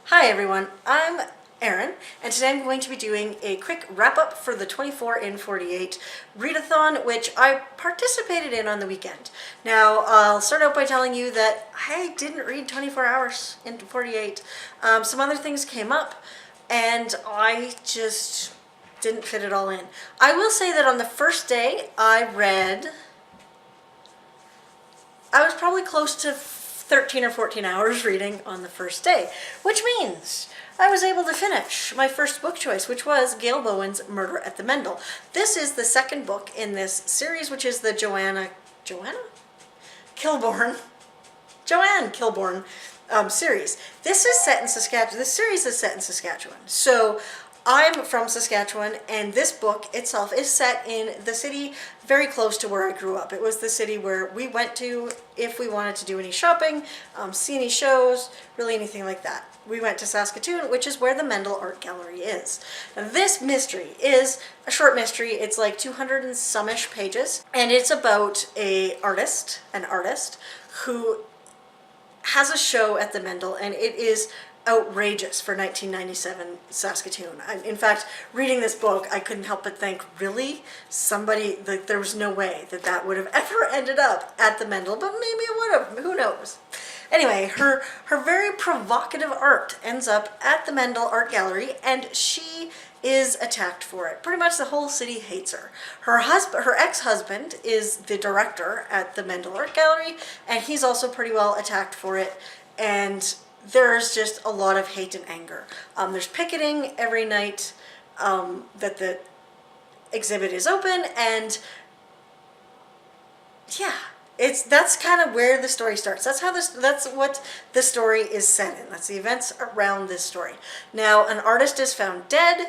Hi everyone, I'm Erin, and today I'm going to be doing a quick wrap-up for the 24 in 48 readathon, which I participated in on the weekend. Now, I'll start out by telling you that I didn't read 24 hours into 48. Some other things came up, and I just didn't fit it all in. I will say that on the first day, I was probably close to 13 or 14 hours reading on the first day, which means I was able to finish my first book choice, which was Gail Bowen's Murder at the Mendel. This is the second book in this series, which is the Joanne Kilbourne series. This series is set in Saskatchewan. So I'm from Saskatchewan, and this book itself is set in the city very close to where I grew up. It was the city where we went to if we wanted to do any shopping, see any shows, really anything like that. We went to Saskatoon, which is where the Mendel Art Gallery is. Now, this mystery is a short mystery. It's like 200 and some-ish pages, and it's about an artist who has a show at the Mendel, and it is outrageous for 1997 Saskatoon. In fact, reading this book, I couldn't help but think, really? There was no way that would have ever ended up at the Mendel, but maybe it would have, who knows? Anyway, her very provocative art ends up at the Mendel Art Gallery, and she is attacked for it. Pretty much the whole city hates her. Her ex-husband is the director at the Mendel Art Gallery, and he's also pretty well attacked for it, and there's just a lot of hate and anger. There's picketing every night that the exhibit is open, and yeah, that's kind of where the story starts. That's what the story is set in. That's the events around this story. Now, an artist is found dead.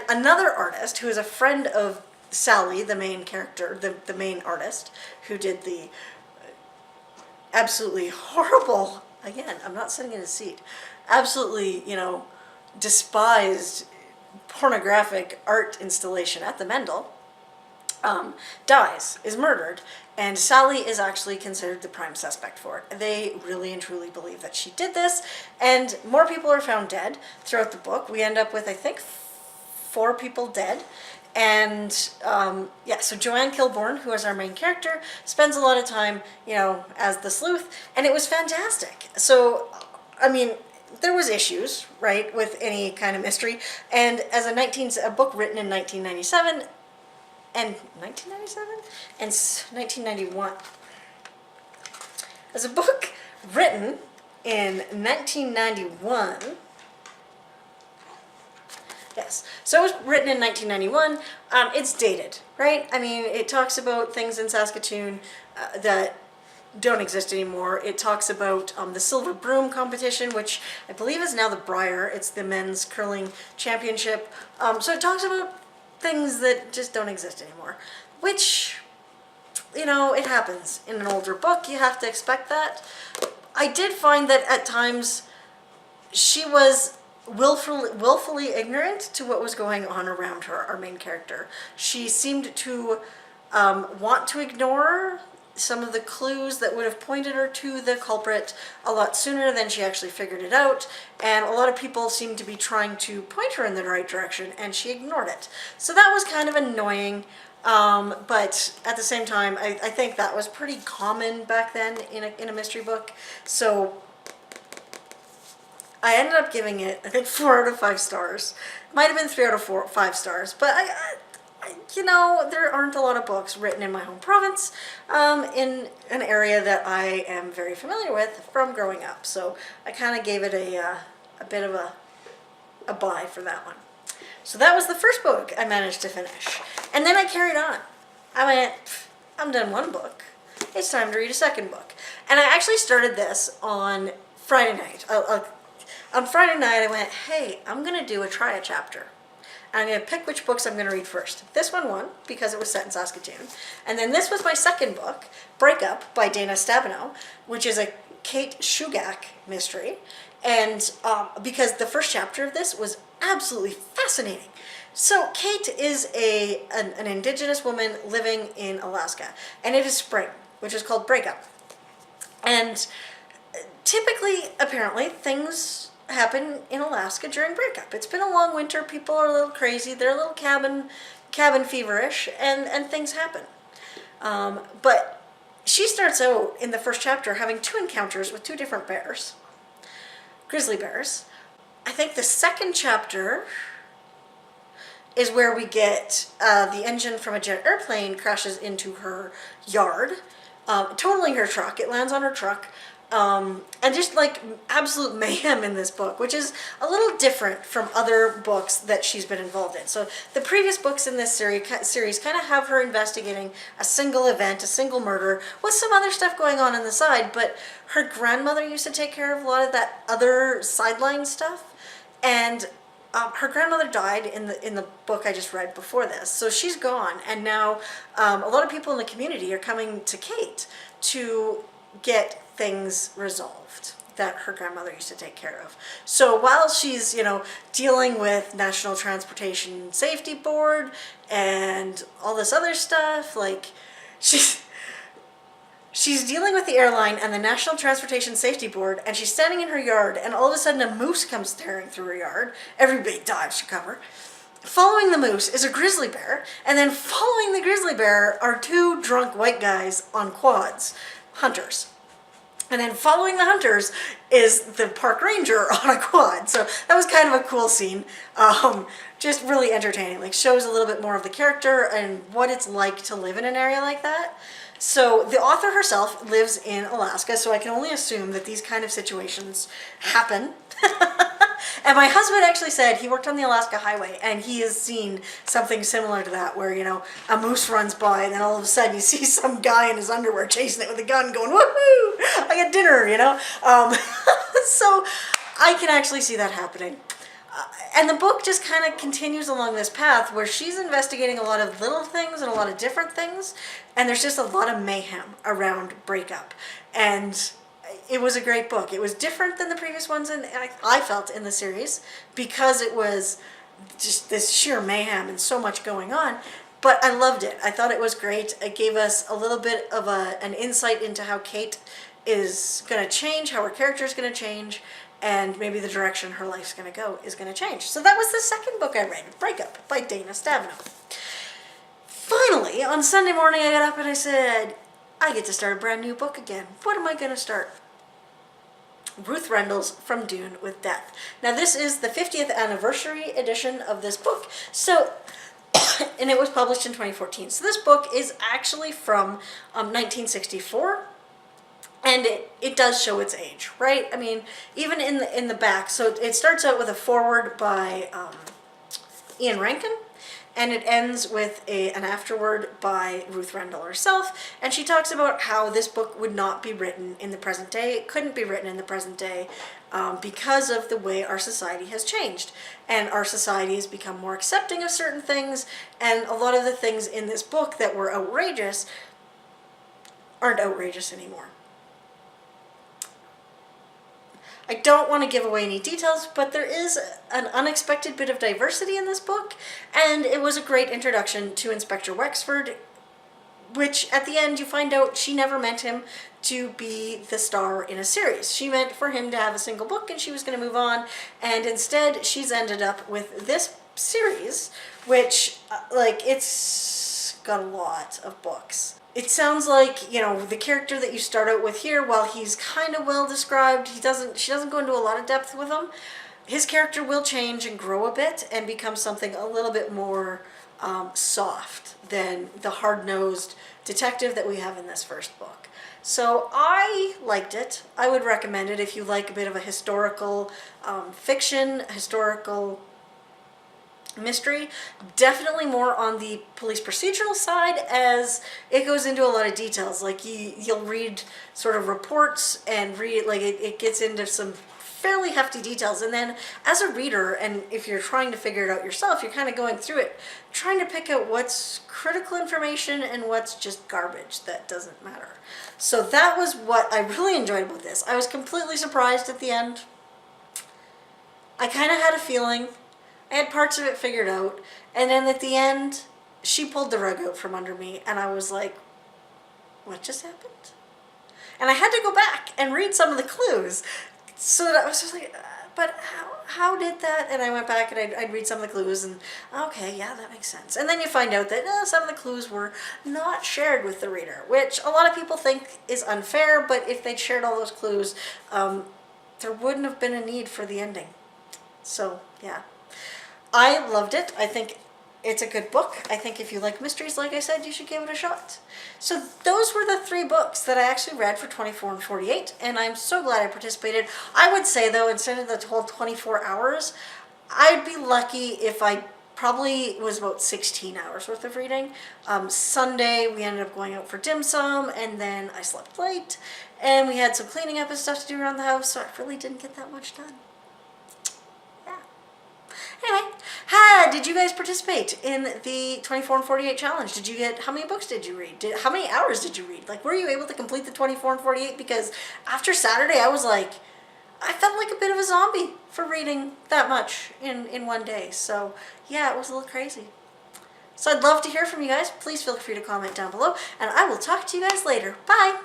Another artist who is a friend of Sally, the main character, the main artist, who did the absolutely horrible, again, I'm not sitting in a seat, absolutely, despised pornographic art installation at the Mendel, is murdered, and Sally is actually considered the prime suspect for it. They really and truly believe that she did this, and more people are found dead throughout the book. We end up with, I think, 4 people dead. And so Joanne Kilbourne, who is our main character, spends a lot of time, as the sleuth, and it was fantastic. So, I mean, there was issues, right, with any kind of mystery, and as a book written in 1997 and 1991, as a book written in 1991. Yes, so it was written in 1991. It's dated, right? I mean, it talks about things in Saskatoon that don't exist anymore. It talks about the Silver Broom competition, which I believe is now the Briar. It's the men's curling championship. So it talks about things that just don't exist anymore, which, it happens in an older book. You have to expect that. I did find that at times she was willfully ignorant to what was going on around her, our main character. She seemed to want to ignore some of the clues that would have pointed her to the culprit a lot sooner than she actually figured it out, and a lot of people seemed to be trying to point her in the right direction, and she ignored it. So that was kind of annoying, but at the same time, I think that was pretty common back then in a mystery book. So I ended up giving it, I think, 4 out of 5 stars. Might have been 3 out of 5 stars, but there aren't a lot of books written in my home province, in an area that I am very familiar with from growing up. So I kind of gave it a bit of a buy for that one. So that was the first book I managed to finish. And then I carried on. I went, I'm done one book. It's time to read a second book. And I actually started this on Friday night. On Friday night, I went, hey, I'm going to do a try a chapter. I'm going to pick which books I'm going to read first. This one won because it was set in Saskatoon. And then this was my second book, Breakup by Dana Stabenow, which is a Kate Shugak mystery. And because the first chapter of this was absolutely fascinating. So Kate is an indigenous woman living in Alaska. And it is spring, which is called Breakup. And typically, apparently, things happen in Alaska during breakup. It's been a long winter. People are a little crazy. They're a little cabin feverish, and things happen. But she starts out in the first chapter having 2 encounters with 2 different bears, grizzly bears. I think the second chapter is where we get the engine from a jet airplane crashes into her yard, totaling her truck. It lands on her truck. And just like absolute mayhem in this book, which is a little different from other books that she's been involved in. So the previous books in this series kind of have her investigating a single event, a single murder, with some other stuff going on the side. But her grandmother used to take care of a lot of that other sideline stuff, and her grandmother died in the book I just read before this. So she's gone, and now a lot of people in the community are coming to Kate to get things resolved that her grandmother used to take care of. So while she's, dealing with National Transportation Safety Board and all this other stuff, like she's dealing with the airline and the National Transportation Safety Board, and she's standing in her yard, and all of a sudden a moose comes tearing through her yard. Everybody dives to cover. Following the moose is a grizzly bear, and then following the grizzly bear are 2 drunk white guys on quads, hunters. And then following the hunters is the park ranger on a quad. So that was kind of a cool scene. Just really entertaining. Like, shows a little bit more of the character and what it's like to live in an area like that. So the author herself lives in Alaska, so I can only assume that these kind of situations happen. And my husband actually said he worked on the Alaska Highway, and he has seen something similar to that, where, a moose runs by, and then all of a sudden you see some guy in his underwear chasing it with a gun going, woohoo, I get dinner, So I can actually see that happening. And the book just kind of continues along this path where she's investigating a lot of little things and a lot of different things, and there's just a lot of mayhem around Breakup. And it was a great book. It was different than the previous ones, and I felt in the series, because it was just this sheer mayhem and so much going on. But I loved it. I thought it was great. It gave us a little bit of an insight into how Kate is going to change, how her character is going to change, and maybe the direction her life's going to go is going to change. So that was the second book I read, Breakup by Dana Stavino. Finally, on Sunday morning, I got up and I said, I get to start a brand new book again. What am I going to start? Ruth Rendell's From Dune with Death. Now, this is the 50th anniversary edition of this book. So, and it was published in 2014. So this book is actually from 1964. And it does show its age, right? I mean, even in the back. So it starts out with a foreword by Ian Rankin, and it ends with an afterword by Ruth Rendell herself. And she talks about how this book would not be written in the present day. It couldn't be written in the present day because of the way our society has changed. And our society has become more accepting of certain things. And a lot of the things in this book that were outrageous aren't outrageous anymore. I don't want to give away any details, but there is an unexpected bit of diversity in this book, and it was a great introduction to Inspector Wexford, which at the end you find out she never meant him to be the star in a series. She meant for him to have a single book and she was going to move on, and instead she's ended up with this series, which, it's got a lot of books. It sounds like, the character that you start out with here, while he's kind of well described, she doesn't go into a lot of depth with him. His character will change and grow a bit and become something a little bit more soft than the hard-nosed detective that we have in this first book. So I liked it. I would recommend it if you like a bit of a historical fiction, historical mystery. Definitely more on the police procedural side, as it goes into a lot of details. Like you'll read sort of reports and read, it gets into some fairly hefty details, and then as a reader, and if you're trying to figure it out yourself, you're kind of going through it, trying to pick out what's critical information and what's just garbage that doesn't matter. So that was what I really enjoyed about this. I was completely surprised at the end. I kind of had a feeling. I had parts of it figured out, and then at the end, she pulled the rug out from under me, and I was like, what just happened? And I had to go back and read some of the clues, so that I was just like, but how did that? And I went back and I'd read some of the clues and, okay, yeah, that makes sense. And then you find out that some of the clues were not shared with the reader, which a lot of people think is unfair, but if they'd shared all those clues, there wouldn't have been a need for the ending. So, yeah. I loved it. I think it's a good book. I think if you like mysteries, like I said, you should give it a shot. So those were the 3 books that I actually read for 24 and 48, and I'm so glad I participated. I would say, though, instead of the whole 24 hours, I'd be lucky if I probably was about 16 hours worth of reading. Sunday, we ended up going out for dim sum, and then I slept late, and we had some cleaning up and stuff to do around the house, so I really didn't get that much done. Anyway, did you guys participate in the 24 and 48 challenge? Did you get, how many books did you read? How many hours did you read? Like, were you able to complete the 24 and 48? Because after Saturday, I was like, I felt like a bit of a zombie for reading that much in one day. So, yeah, it was a little crazy. So I'd love to hear from you guys. Please feel free to comment down below, and I will talk to you guys later. Bye!